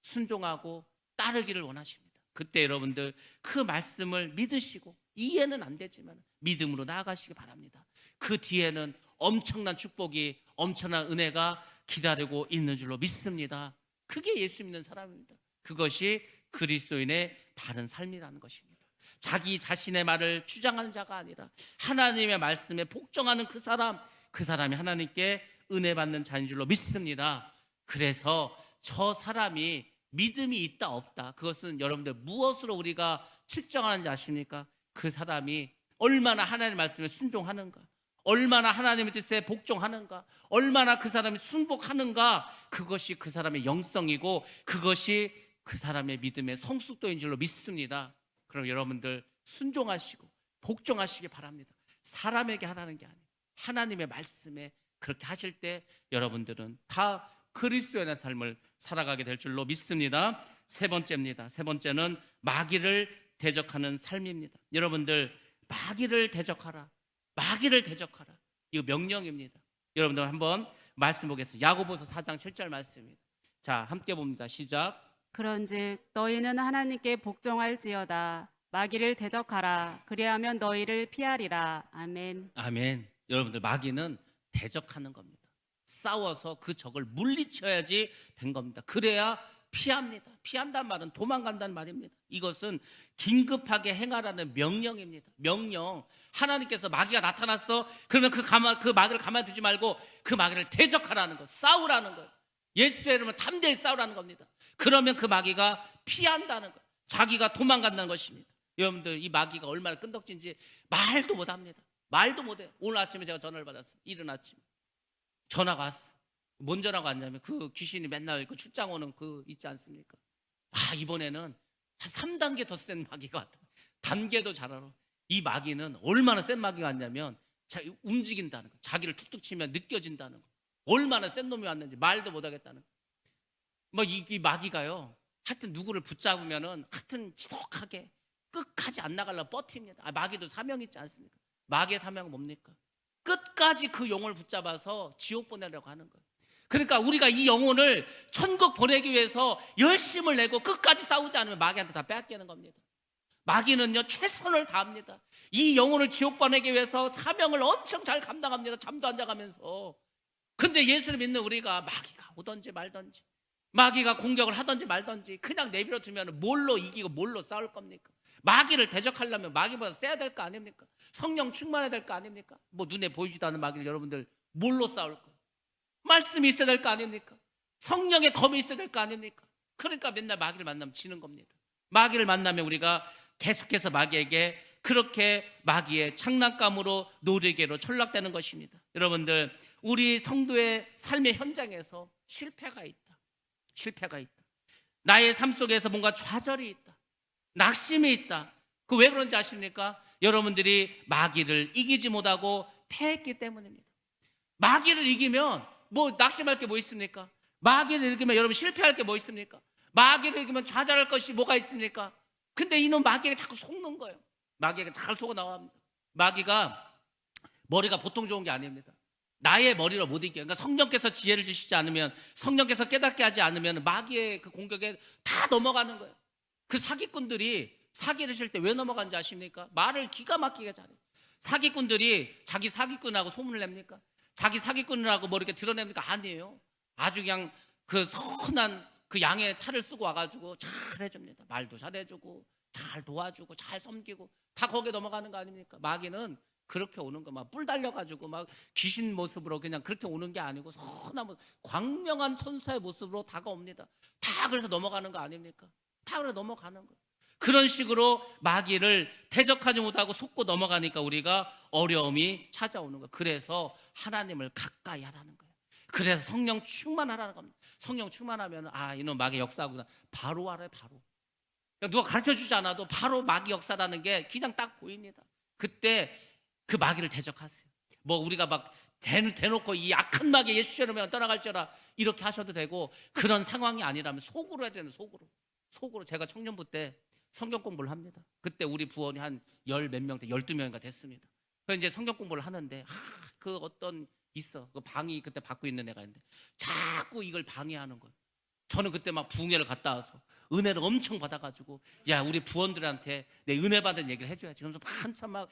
순종하고 따르기를 원하십니다. 그때 여러분들 그 말씀을 믿으시고, 이해는 안 되지만 믿음으로 나아가시기 바랍니다. 그 뒤에는 엄청난 축복이, 엄청난 은혜가 기다리고 있는 줄로 믿습니다. 그게 예수 믿는 사람입니다. 그것이 그리스도인의 바른 삶이라는 것입니다. 자기 자신의 말을 주장하는 자가 아니라 하나님의 말씀에 복종하는 그 사람이 하나님께 은혜 받는 자인 줄로 믿습니다. 그래서 저 사람이 믿음이 있다 없다, 그것은 여러분들 무엇으로 우리가 측정하는지 아십니까? 그 사람이 얼마나 하나님의 말씀에 순종하는가, 얼마나 하나님의 뜻에 복종하는가, 얼마나 그 사람이 순복하는가, 그것이 그 사람의 영성이고 그것이 그 사람의 믿음의 성숙도인 줄로 믿습니다. 그럼 여러분들 순종하시고 복종하시기 바랍니다. 사람에게 하라는 게 아니에요. 하나님의 말씀에 그렇게 하실 때 여러분들은 다 그리스도의 삶을 살아가게 될 줄로 믿습니다. 세 번째입니다. 세 번째는 마귀를 대적하는 삶입니다. 여러분들, 마귀를 대적하라, 마귀를 대적하라, 이거 명령입니다. 여러분들 한번 말씀 보겠습니다. 야고보서 4장 7절 말씀입니다. 자, 함께 봅니다. 시작. 그런즉 너희는 하나님께 복종할지어다. 마귀를 대적하라. 그리하면 너희를 피하리라. 아멘. 아멘. 여러분들, 마귀는 대적하는 겁니다. 싸워서 그 적을 물리쳐야지 된 겁니다. 그래야 피합니다. 피한다는 말은 도망간다는 말입니다. 이것은 긴급하게 행하라는 명령입니다. 명령. 하나님께서 마귀가 나타났어. 그러면 그 마귀를 가만히 두지 말고 그 마귀를 대적하라는 거, 싸우라는 거예요. 예수의 이름으로 담대히 싸우라는 겁니다. 그러면 그 마귀가 피한다는 거, 자기가 도망간다는 것입니다. 여러분들, 이 마귀가 얼마나 끈덕진지 말도 못합니다. 말도 못해요. 오늘 아침에 제가 전화를 받았어요. 이른 아침 전화가 왔어. 뭔 전화가 왔냐면 그 귀신이 맨날 그 출장 오는 그 있지 않습니까? 아, 이번에는 한 3단계 더 센 마귀가 왔다. 단계도 잘 알아. 이 마귀는 얼마나 센 마귀가 왔냐면 움직인다는 거, 자기를 툭툭 치면 느껴진다는 거, 얼마나 센 놈이 왔는지 말도 못하겠다는 거. 뭐 이 마귀가요, 하여튼 누구를 붙잡으면은 하여튼 지독하게 끝까지 안 나가려고 버팁니다. 아, 마귀도 사명 있지 않습니까? 마귀의 사명은 뭡니까? 끝까지 그 영혼을 붙잡아서 지옥 보내려고 하는 거예요. 그러니까 우리가 이 영혼을 천국 보내기 위해서 열심을 내고 끝까지 싸우지 않으면 마귀한테 다 빼앗기는 겁니다. 마귀는요, 최선을 다합니다. 이 영혼을 지옥 보내기 위해서 사명을 엄청 잘 감당합니다. 잠도 안 자가면서. 근데 예수를 믿는 우리가 마귀가 오든지 말든지, 마귀가 공격을 하든지 말든지 그냥 내버려 두면 뭘로 이기고 뭘로 싸울 겁니까? 마귀를 대적하려면 마귀보다 세야 될 거 아닙니까? 성령 충만해야 될 거 아닙니까? 뭐 눈에 보이지도 않는 마귀를 여러분들 뭘로 싸울 거예요? 말씀이 있어야 될 거 아닙니까? 성령의 검이 있어야 될 거 아닙니까? 그러니까 맨날 마귀를 만나면 지는 겁니다. 마귀를 만나면 우리가 계속해서 마귀에게 그렇게 마귀의 장난감으로 노리개로 전락되는 것입니다. 여러분들, 우리 성도의 삶의 현장에서 실패가 있다. 실패가 있다. 나의 삶 속에서 뭔가 좌절이 있다. 낙심이 있다. 그 왜 그런지 아십니까? 여러분들이 마귀를 이기지 못하고 패했기 때문입니다. 마귀를 이기면 뭐 낙심할 게 뭐 있습니까? 마귀를 이기면 여러분 실패할 게 뭐 있습니까? 마귀를 이기면 좌절할 것이 뭐가 있습니까? 근데 이놈 마귀가 자꾸 속는 거예요. 마귀가 잘 속아 나옵니다. 마귀가 머리가 보통 좋은 게 아닙니다. 나의 머리로 못 이겨요. 그러니까 성령께서 지혜를 주시지 않으면, 성령께서 깨닫게 하지 않으면 마귀의 그 공격에 다 넘어가는 거예요. 그 사기꾼들이 사기를 칠 때 왜 넘어간지 아십니까? 말을 기가 막히게 잘해요. 사기꾼들이 자기 사기꾼하고 소문을 냅니까? 자기 사기꾼이라고 뭐 이렇게 드러냅니까? 아니에요. 아주 그냥 그 선한 그 양의 탈을 쓰고 와가지고 잘 해줍니다. 말도 잘 해주고 잘 도와주고 잘 섬기고 다 거기에 넘어가는 거 아닙니까? 마귀는 그렇게 오는 거, 막 뿔 달려가지고 막 귀신 모습으로 그냥 그렇게 오는 게 아니고 선한 광명한 천사의 모습으로 다가옵니다. 다 그래서 넘어가는 거 아닙니까? 다 그래서 넘어가는 거예요. 그런 식으로 마귀를 대적하지 못하고 속고 넘어가니까 우리가 어려움이 찾아오는 거예요. 그래서 하나님을 가까이 하라는 거예요. 그래서 성령 충만하라는 겁니다. 성령 충만하면 아, 이놈 마귀 역사구나, 바로 알아요. 바로 누가 가르쳐주지 않아도 바로 마귀 역사라는 게 그냥 딱 보입니다. 그때 그 마귀를 대적하세요. 뭐 우리가 막 대놓고 이 악한 마귀 예수처럼 떠나갈지어라 이렇게 하셔도 되고, 그런 상황이 아니라면 속으로 해야 되는, 속으로. 제가 청년부 때 성경 공부를 합니다. 그때 우리 부원이 한 열 몇 명, 12명인가 됐습니다. 그래서 이제 성경 공부를 하는데 그 어떤 있어, 그 방이 그때 받고 있는 애가 있는데 자꾸 이걸 방해하는 거예요. 저는 그때 막 부흥회를 갔다 와서 은혜를 엄청 받아가지고, 야, 우리 부원들한테 내 은혜 받은 얘기를 해줘야지. 그러면서 한참 막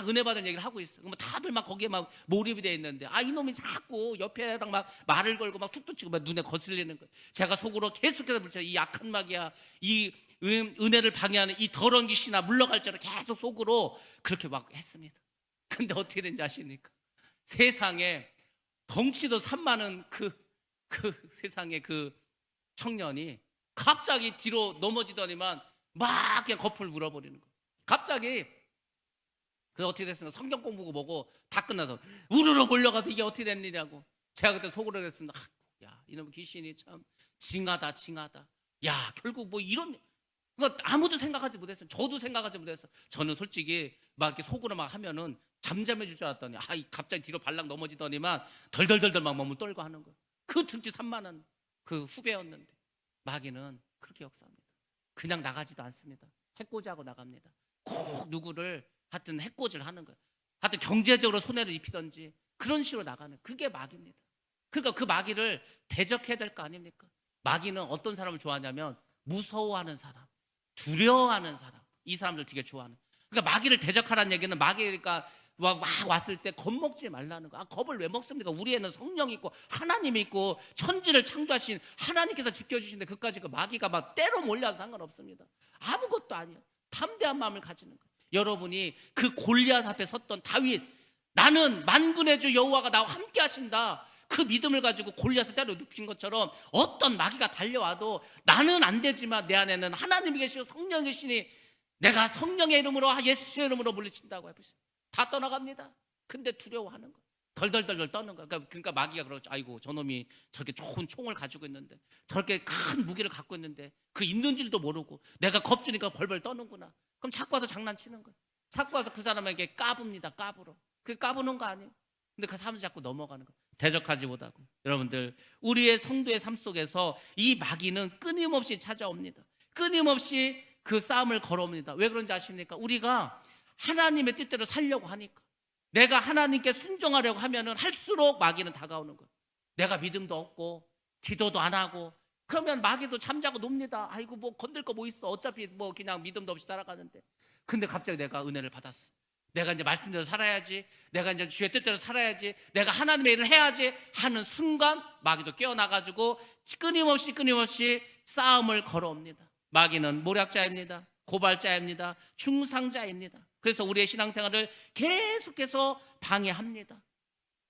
은혜 받은 얘기를 하고 있어. 그러면 다들 막 거기에 막 몰입이 돼 있는데, 아, 이놈이 자꾸 옆에랑 막 말을 걸고 막 툭툭 치고 막 눈에 거슬리는 거예요. 제가 속으로 계속해서 물쳐, 이 약한 마귀야, 이 은혜를 방해하는 이 더러운 귀신아, 물러갈 줄 알아. 계속 속으로 그렇게 막 했습니다. 근데 어떻게 된지 아십니까? 세상에 덩치도 산많은 그 세상에 그 청년이 갑자기 뒤로 넘어지더니만 막 그냥 거품을 물어버리는 거예요. 갑자기. 그래서 어떻게 됐습니까? 성경 공부고 뭐고 다 끝나서 우르르 몰려가서 이게 어떻게 된 일이냐고. 제가 그때 속으로 그랬습니다. 야, 이놈 귀신이 참 징하다. 야, 결국 뭐 이런, 그거 아무도 생각하지 못했어요. 저도 생각하지 못했어요. 저는 솔직히 막 이렇게 속으로 막 하면은 잠잠해 줄 줄 알았더니 갑자기 뒤로 발락 넘어지더니만 덜덜덜덜 막 몸을 떨고 하는 거예요. 그 등치 산만한 그 후배였는데 마귀는 그렇게 역사합니다. 그냥 나가지도 않습니다. 해코지하고 나갑니다. 꼭 누구를 하여튼 해코지를 하는 거예요. 하여튼 경제적으로 손해를 입히든지 그런 식으로 나가는, 그게 마귀입니다. 그러니까 그 마귀를 대적해야 될 거 아닙니까? 마귀는 어떤 사람을 좋아하냐면 무서워하는 사람, 두려워하는 사람, 이 사람들 되게 좋아하는. 그러니까 마귀를 대적하라는 얘기는 마귀가 막 왔을 때 겁먹지 말라는 거. 겁을 왜 먹습니까? 우리에는 성령이 있고 하나님이 있고 천지를 창조하신 하나님께서 지켜주시는데 그까지 그 마귀가 막 때로 몰려도 상관없습니다. 아무것도 아니에요. 담대한 마음을 가지는 거예요. 여러분이 그 골리앗 앞에 섰던 다윗, 나는 만군의 주 여호와가 나와 함께 하신다, 그 믿음을 가지고 골리앗을 때려 눕힌 것처럼 어떤 마귀가 달려와도 나는 안 되지만 내 안에는 하나님이 계시고 성령이 계시니 내가 성령의 이름으로 예수의 이름으로 물리친다고 해보세요. 다 떠나갑니다. 근데 두려워하는 거예요. 덜덜덜덜 떠는 거예요. 그러니까 마귀가 그러죠. 아이고 저놈이 저렇게 좋은 총을 가지고 있는데, 저렇게 큰 무기를 갖고 있는데 그 있는 줄도 모르고 내가 겁주니까 벌벌 떠는구나. 그럼 자꾸 와서 장난치는 거예요. 자꾸 와서 그 사람에게 까붑니다. 까불어. 그게 까부는 거 아니에요. 근데 그 사람이 자꾸 넘어가는 거예요. 대적하지 못하고. 여러분들, 우리의 성도의 삶 속에서 이 마귀는 끊임없이 찾아옵니다. 끊임없이 그 싸움을 걸어옵니다. 왜 그런지 아십니까? 우리가 하나님의 뜻대로 살려고 하니까, 내가 하나님께 순종하려고 하면은 할수록 마귀는 다가오는 거예요. 내가 믿음도 없고 기도도 안 하고 그러면 마귀도 잠자고 놉니다. 아이고 뭐 건들 거 뭐 있어, 어차피 뭐 그냥 믿음도 없이 살아가는데. 근데 갑자기 내가 은혜를 받았어. 내가 이제 말씀대로 살아야지, 내가 이제 주의 뜻대로 살아야지, 내가 하나님의 일을 해야지 하는 순간 마귀도 깨어나가지고 끊임없이 싸움을 걸어옵니다. 마귀는 모략자입니다. 고발자입니다. 중상자입니다. 그래서 우리의 신앙생활을 계속해서 방해합니다.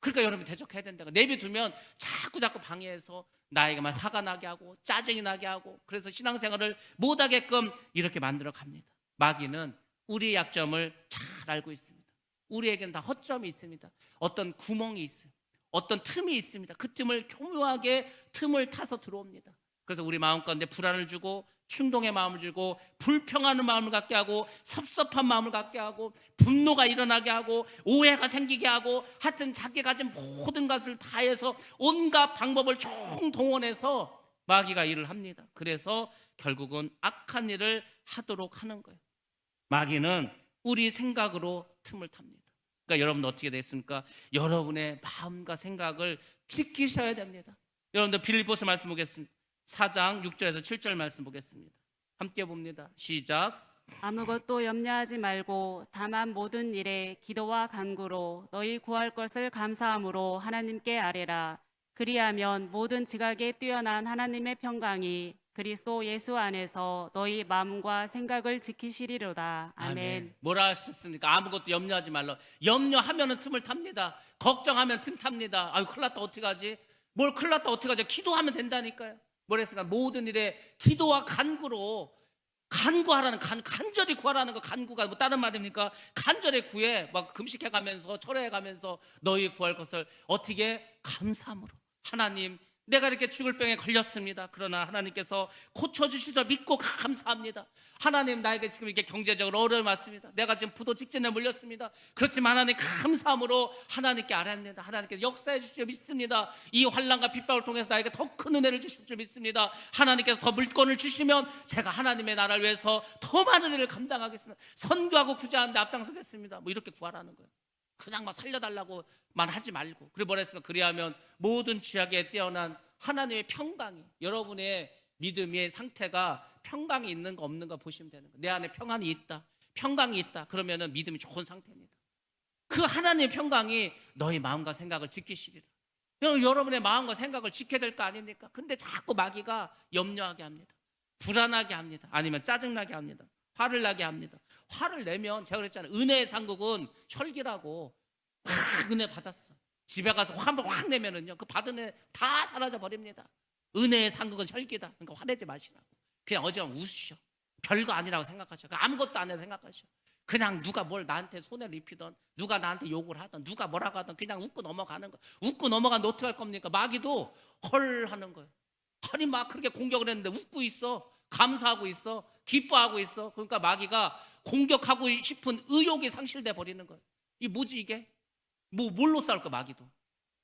그러니까 여러분이 대적해야 된다. 내비두면 자꾸 방해해서 나에게만 화가 나게 하고 짜증이 나게 하고, 그래서 신앙생활을 못하게끔 이렇게 만들어 갑니다. 마귀는 우리의 약점을 잘 알고 있습니다. 우리에게는 다 허점이 있습니다. 어떤 구멍이 있어요. 어떤 틈이 있습니다. 그 틈을 교묘하게 틈을 타서 들어옵니다. 그래서 우리 마음 가운데 불안을 주고 충동의 마음을 주고 불평하는 마음을 갖게 하고 섭섭한 마음을 갖게 하고 분노가 일어나게 하고 오해가 생기게 하고, 하여튼 자기가 가진 모든 것을 다해서 온갖 방법을 총동원해서 마귀가 일을 합니다. 그래서 결국은 악한 일을 하도록 하는 거예요. 마귀는 우리 생각으로 틈을 탑니다. 그러니까 여러분 어떻게 됐습니까? 여러분의 마음과 생각을 지키셔야 됩니다. 여러분들 빌립보서 말씀 보겠습니다. 4장 6절에서 7절 말씀 보겠습니다. 함께 봅니다. 시작. 아무것도 염려하지 말고 다만 모든 일에 기도와 간구로 너희 구할 것을 감사함으로 하나님께 아뢰라. 그리하면 모든 지각에 뛰어난 하나님의 평강이 그리스도 예수 안에서 너희 마음과 생각을 지키시리로다. 아멘. 뭐라 하셨습니까? 아무것도 염려하지 말라. 염려하면은 틈을 탑니다. 걱정하면 틈 탑니다. 아유 큰일 났다 어떡하지? 뭘 큰일 났다 어떡하지? 기도하면 된다니까요. 뭐랬습니까? 모든 일에 기도와 간구로, 간구하라는 간절히 구하라는 거. 간구가 뭐 다른 말입니까? 간절히 구해. 막 금식해가면서 철회해가면서 너희 구할 것을 어떻게? 감사함으로. 하나님, 내가 이렇게 죽을 병에 걸렸습니다. 그러나 하나님께서 고쳐주시서 믿고 감사합니다. 하나님, 나에게 지금 이렇게 경제적으로 어려움이 왔습니다. 내가 지금 부도 직전에 물렸습니다. 그렇지만 하나님 감사함으로 하나님께 아뢰합니다. 하나님께서 역사해 주실 줄 믿습니다. 이 환난과 핍박을 통해서 나에게 더 큰 은혜를 주실 줄 믿습니다. 하나님께서 더 물건을 주시면 제가 하나님의 나라를 위해서 더 많은 일을 감당하겠습니다. 선교하고 구제하는데 앞장서겠습니다. 뭐 이렇게 구하라는 거예요. 그냥 막 살려달라고만 하지 말고. 그리고 뭐라 했습니까? 그리하면 모든 죄악에 뛰어난 하나님의 평강이, 여러분의 믿음의 상태가 평강이 있는 거 없는 거 보시면 되는 거예요. 내 안에 평안이 있다, 평강이 있다, 그러면은 믿음이 좋은 상태입니다. 그 하나님의 평강이 너희 마음과 생각을 지키시리라. 여러분의 마음과 생각을 지켜야 될 거 아닙니까? 근데 자꾸 마귀가 염려하게 합니다. 불안하게 합니다. 아니면 짜증나게 합니다. 화를 나게 합니다. 화를 내면, 제가 그랬잖아요, 은혜의 상급은 혈기라고. 막 은혜 받았어, 집에 가서 화 한번 확 내면은요, 그 받은 애 다 사라져 버립니다. 은혜의 상급은 혈기다. 그러니까 화내지 마시라고. 그냥 어지간하면 웃으셔. 별거 아니라고 생각하셔. 아무것도 안 해도 생각하셔. 그냥 누가 뭘 나한테 손해를 입히던, 누가 나한테 욕을 하던, 누가 뭐라고 하던 그냥 웃고 넘어가는 거예요. 웃고 넘어가는데 어떻게 할 겁니까? 마귀도 헐 하는 거예요. 아니 막 그렇게 공격을 했는데 웃고 있어. 감사하고 있어. 기뻐하고 있어. 그러니까 마귀가 공격하고 싶은 의욕이 상실돼 버리는 거예요. 이 뭐지 이게? 뭘로 싸울 거야 마귀도.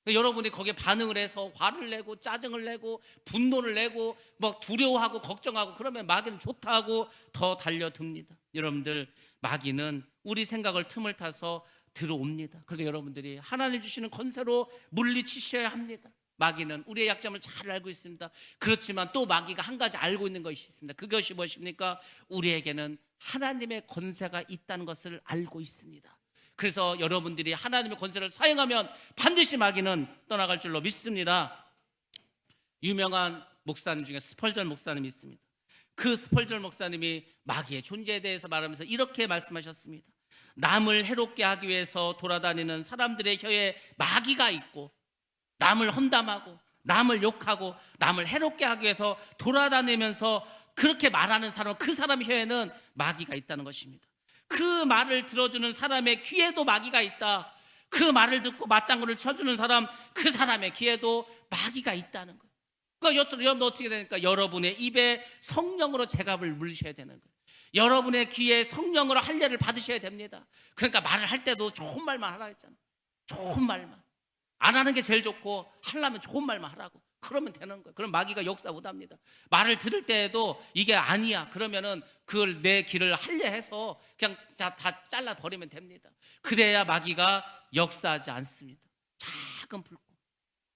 그러니까 여러분이 거기에 반응을 해서 화를 내고 짜증을 내고 분노를 내고 막 두려워하고 걱정하고 그러면 마귀는 좋다 하고 더 달려듭니다. 여러분들, 마귀는 우리 생각을 틈을 타서 들어옵니다. 그러니까 여러분들이 하나님 주시는 권세로 물리치셔야 합니다. 마귀는 우리의 약점을 잘 알고 있습니다. 그렇지만 또 마귀가 한 가지 알고 있는 것이 있습니다. 그것이 무엇입니까? 우리에게는 하나님의 권세가 있다는 것을 알고 있습니다. 그래서 여러분들이 하나님의 권세를 사용하면 반드시 마귀는 떠나갈 줄로 믿습니다. 유명한 목사님 중에 스펄전 목사님이 있습니다. 그 스펄전 목사님이 마귀의 존재에 대해서 말하면서 이렇게 말씀하셨습니다. 남을 해롭게 하기 위해서 돌아다니는 사람들의 혀에 마귀가 있고, 남을 험담하고 남을 욕하고 남을 해롭게 하기 위해서 돌아다니면서 그렇게 말하는 사람, 그 사람 혀에는 마귀가 있다는 것입니다. 그 말을 들어주는 사람의 귀에도 마귀가 있다. 그 말을 듣고 맞장구를 쳐주는 사람, 그 사람의 귀에도 마귀가 있다는 거예요. 그러니까 여러분 어떻게 되니까 여러분의 입에 성령으로 제갑을 물리셔야 되는 거예요. 여러분의 귀에 성령으로 할례를 받으셔야 됩니다. 그러니까 말을 할 때도 좋은 말만 하라 했잖아. 좋은 말만. 안 하는 게 제일 좋고, 하려면 좋은 말만 하라고. 그러면 되는 거예요. 그럼 마귀가 역사 못합니다. 말을 들을 때에도 이게 아니야 그러면은 그걸 내 귀를 할례해서 그냥 다 잘라 버리면 됩니다. 그래야 마귀가 역사하지 않습니다. 작은 불꽃,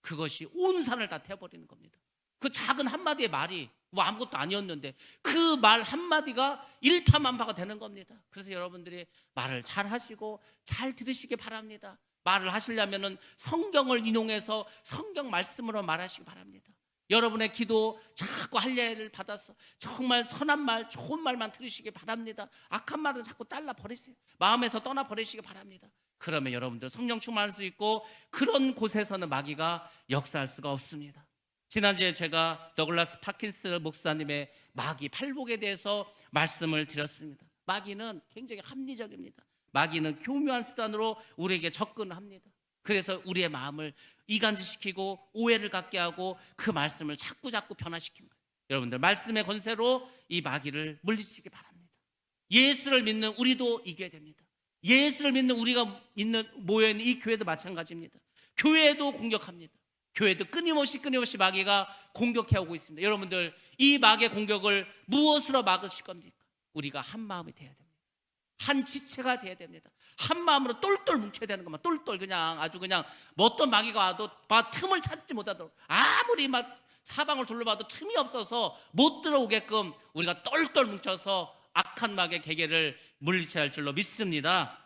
그것이 온 산을 다 태워버리는 겁니다. 그 작은 한마디의 말이 뭐 아무것도 아니었는데 그 말 한마디가 일파만파가 되는 겁니다. 그래서 여러분들이 말을 잘 하시고 잘 들으시기 바랍니다. 말을 하시려면은 성경을 인용해서 성경 말씀으로 말하시기 바랍니다. 여러분의 기도 자꾸 할례를 받아서 정말 선한 말, 좋은 말만 들으시기 바랍니다. 악한 말은 자꾸 잘라 버리세요. 마음에서 떠나 버리시기 바랍니다. 그러면 여러분들 성령 충만할 수 있고, 그런 곳에서는 마귀가 역사할 수가 없습니다. 지난주에 제가 더글라스 파킨스 목사님의 마귀 팔복에 대해서 말씀을 드렸습니다. 마귀는 굉장히 합리적입니다. 마귀는 교묘한 수단으로 우리에게 접근합니다. 그래서 우리의 마음을 이간질시키고 오해를 갖게 하고 그 말씀을 자꾸 변화시키는 거예요. 여러분들 말씀의 권세로 이 마귀를 물리치기 바랍니다. 예수를 믿는 우리도 이겨야 됩니다. 예수를 믿는 우리가 모여있는 이 교회도 마찬가지입니다. 교회도 공격합니다. 교회도 끊임없이 마귀가 공격해오고 있습니다. 여러분들 이 마귀의 공격을 무엇으로 막으실 겁니까? 우리가 한 마음이 돼야 됩니다. 한 지체가 돼야 됩니다. 한 마음으로 똘똘 뭉쳐야 되는 것만, 똘똘 그냥 아주 그냥 뭐 어떤 마귀가 와도 틈을 찾지 못하도록, 아무리 막 사방을 둘러봐도 틈이 없어서 못 들어오게끔 우리가 똘똘 뭉쳐서 악한 마귀의 계계를 물리쳐야 할 줄로 믿습니다.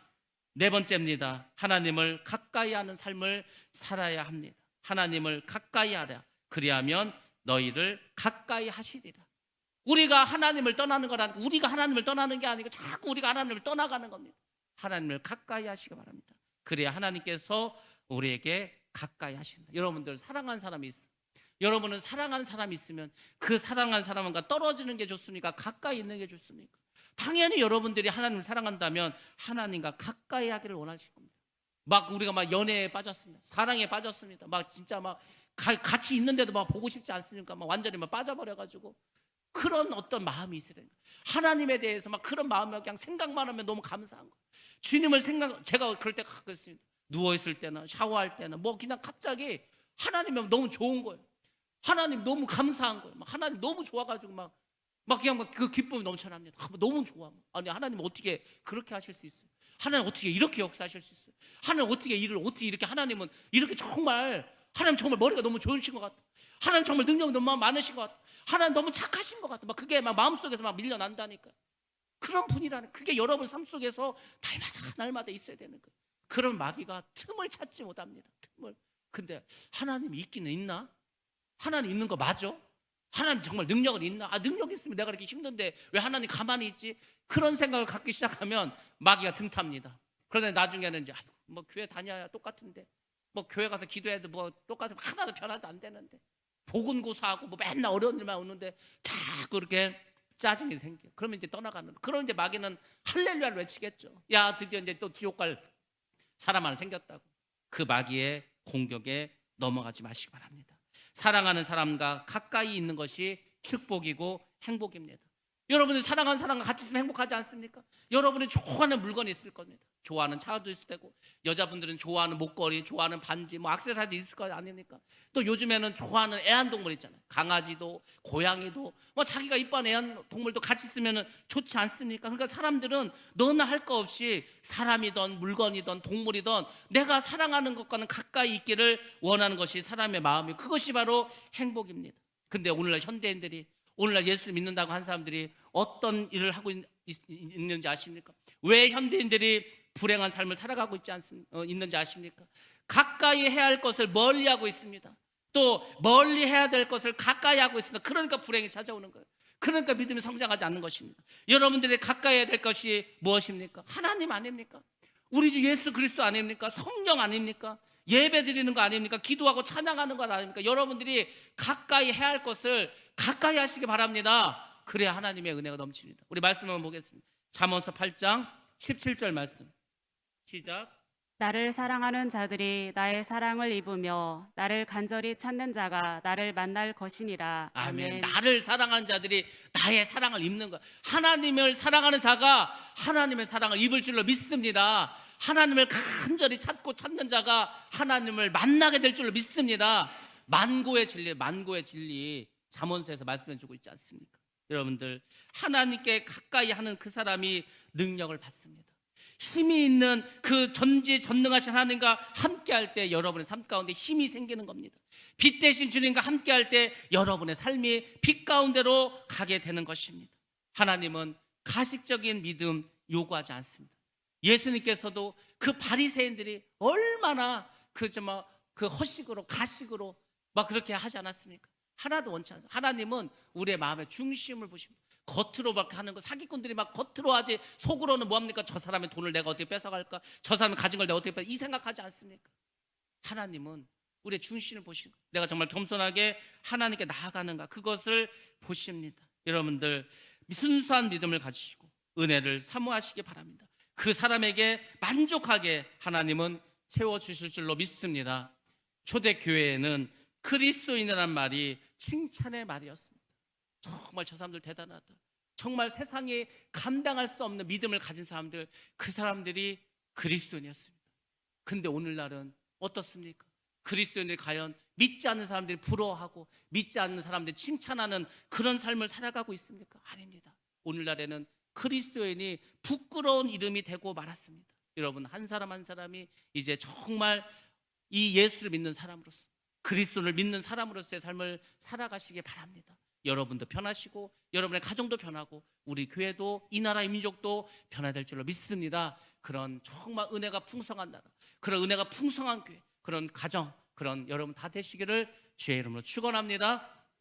네 번째입니다. 하나님을 가까이 하는 삶을 살아야 합니다. 하나님을 가까이 하라. 그리하면 너희를 가까이 하시리라. 우리가 하나님을 떠나는 거라는, 우리가 하나님을 떠나는 게 아니고 자꾸 우리가 하나님을 떠나가는 겁니다. 하나님을 가까이 하시기 바랍니다. 그래야 하나님께서 우리에게 가까이 하신다. 여러분들 사랑하는 사람이 있어요. 여러분은 사랑하는 사람이 있으면 그 사랑하는 사람과 떨어지는 게 좋습니까? 가까이 있는 게 좋습니까? 당연히 여러분들이 하나님을 사랑한다면 하나님과 가까이 하기를 원하실 겁니다. 막 우리가 막 연애에 빠졌습니다. 사랑에 빠졌습니다. 막 진짜 막 같이 있는데도 막 보고 싶지 않으니까 막 완전히 막 빠져버려가지고 그런 어떤 마음이 있어야 됩니다. 하나님에 대해서 막 그런 마음이 그냥 생각만 하면 너무 감사한 거예요. 주님을 제가 그럴 때 가끔 있습니다. 누워있을 때나 샤워할 때나 뭐 그냥 갑자기 하나님이 너무 좋은 거예요. 하나님 너무 감사한 거예요. 막 하나님 너무 좋아가지고 막 그냥 그 기쁨이 넘쳐납니다. 너무 좋아. 아니 하나님 어떻게 그렇게 하실 수 있어요? 하나님 어떻게 이렇게 역사하실 수 있어요? 하나님 어떻게 이렇게 하나님은 이렇게 정말 하나님 정말 머리가 너무 좋으신 것 같아. 하나님 정말 능력이 너무 많으신 것 같아. 하나님 너무 착하신 것 같아. 막 그게 막 마음속에서 막 밀려난다니까. 그런 분이라는, 그게 여러분 삶 속에서 날마다 있어야 되는 거예요. 그런 마귀가 틈을 찾지 못합니다. 틈을. 근데 하나님이 있기는 있나? 하나님 있는 거 맞아? 하나님 정말 능력은 있나? 능력 있으면 내가 이렇게 힘든데 왜 하나님 가만히 있지? 그런 생각을 갖기 시작하면 마귀가 등탑니다. 그러다 나중에는 이제 뭐 교회 다녀야 똑같은데, 뭐 교회 가서 기도해도 뭐 똑같으면 하나도 변화도 안 되는데, 보건고사하고 뭐 맨날 어려운 일만 오는데 자꾸 그렇게 짜증이 생겨. 그러면 이제 떠나가는. 그럼 이제 마귀는 할렐루야를 외치겠죠. 야 드디어 이제 또 지옥 갈 사람 하나 생겼다고. 그 마귀의 공격에 넘어가지 마시기 바랍니다. 사랑하는 사람과 가까이 있는 것이 축복이고 행복입니다. 여러분이 사랑하는 사람과 같이 있으면 행복하지 않습니까? 여러분이 좋아하는 물건이 있을 겁니다. 좋아하는 차도 있을 테고, 여자분들은 좋아하는 목걸이, 좋아하는 반지, 뭐 액세서리도 있을 거 아닙니까? 또 요즘에는 좋아하는 애완동물 있잖아요. 강아지도 고양이도 뭐 자기가 이뻐하는 애완동물도 같이 있으면 좋지 않습니까? 그러니까 사람들은 너나 할 거 없이 사람이든 물건이든 동물이든 내가 사랑하는 것과는 가까이 있기를 원하는 것이 사람의 마음이, 그것이 바로 행복입니다. 근데 오늘날 현대인들이, 오늘날 예수를 믿는다고 한 사람들이 어떤 일을 하고 있는지 아십니까? 왜 현대인들이 불행한 삶을 살아가고 있는지 아십니까? 가까이 해야 할 것을 멀리 하고 있습니다. 또 멀리 해야 될 것을 가까이 하고 있습니다. 그러니까 불행이 찾아오는 거예요. 그러니까 믿음이 성장하지 않는 것입니다. 여러분들이 가까이 해야 될 것이 무엇입니까? 하나님 아닙니까? 우리 주 예수 그리스도 아닙니까? 성령 아닙니까? 예배 드리는 거 아닙니까? 기도하고 찬양하는 것 아닙니까? 여러분들이 가까이 해야 할 것을 가까이 하시기 바랍니다. 그래야 하나님의 은혜가 넘칩니다. 우리 말씀 한번 보겠습니다. 잠언서 8장 17절 말씀 시작. 나를 사랑하는 자들이 나의 사랑을 입으며 나를 간절히 찾는 자가 나를 만날 것이니라. 아멘. 나를 사랑하는 자들이 나의 사랑을 입는 것. 하나님을 사랑하는 자가 하나님의 사랑을 입을 줄로 믿습니다. 하나님을 간절히 찾는 자가 하나님을 만나게 될 줄로 믿습니다. 만고의 진리 잠언서에서 말씀해 주고 있지 않습니까? 여러분들, 하나님께 가까이 하는 그 사람이 능력을 받습니다. 힘이 있는 그 전지전능하신 하나님과 함께할 때 여러분의 삶 가운데 힘이 생기는 겁니다. 빛 대신 주님과 함께할 때 여러분의 삶이 빛 가운데로 가게 되는 것입니다. 하나님은 가식적인 믿음 요구하지 않습니다. 예수님께서도 그 바리새인들이 얼마나 그 허식으로 가식으로 막 그렇게 하지 않았습니까? 하나도 원치 않습니다. 하나님은 우리의 마음의 중심을 보십니다. 겉으로 막 하는 거, 사기꾼들이 막 겉으로 하지 속으로는 뭐합니까? 저 사람의 돈을 내가 어떻게 뺏어갈까? 저 사람이 가진 걸 내가 어떻게 이 생각하지 않습니까? 하나님은 우리의 중심을 보시고 내가 정말 겸손하게 하나님께 나아가는가, 그것을 보십니다. 여러분들, 순수한 믿음을 가지시고 은혜를 사모하시기 바랍니다. 그 사람에게 만족하게 하나님은 채워주실 줄로 믿습니다. 초대교회에는 그리스도인이라는 말이 칭찬의 말이었습니다. 정말 저 사람들 대단하다. 정말 세상에 감당할 수 없는 믿음을 가진 사람들, 그 사람들이 그리스도인이었습니다. 근데 오늘날은 어떻습니까? 그리스도인들이 과연 믿지 않는 사람들이 부러워하고 믿지 않는 사람들이 칭찬하는 그런 삶을 살아가고 있습니까? 아닙니다. 오늘날에는 그리스도인이 부끄러운 이름이 되고 말았습니다. 여러분, 한 사람 한 사람이 이제 정말 이 예수를 믿는 사람으로서, 그리스도를 믿는 사람으로서의 삶을 살아가시기 바랍니다. 여러분도 편하시고 여러분의 가정도 편하고 우리 교회도 이 나라 이 민족도 변화될 줄로 믿습니다. 그런 정말 은혜가 풍성한 나라, 그런 은혜가 풍성한 교회, 그런 가정, 그런 여러분 다 되시기를 주의 이름으로 축원합니다.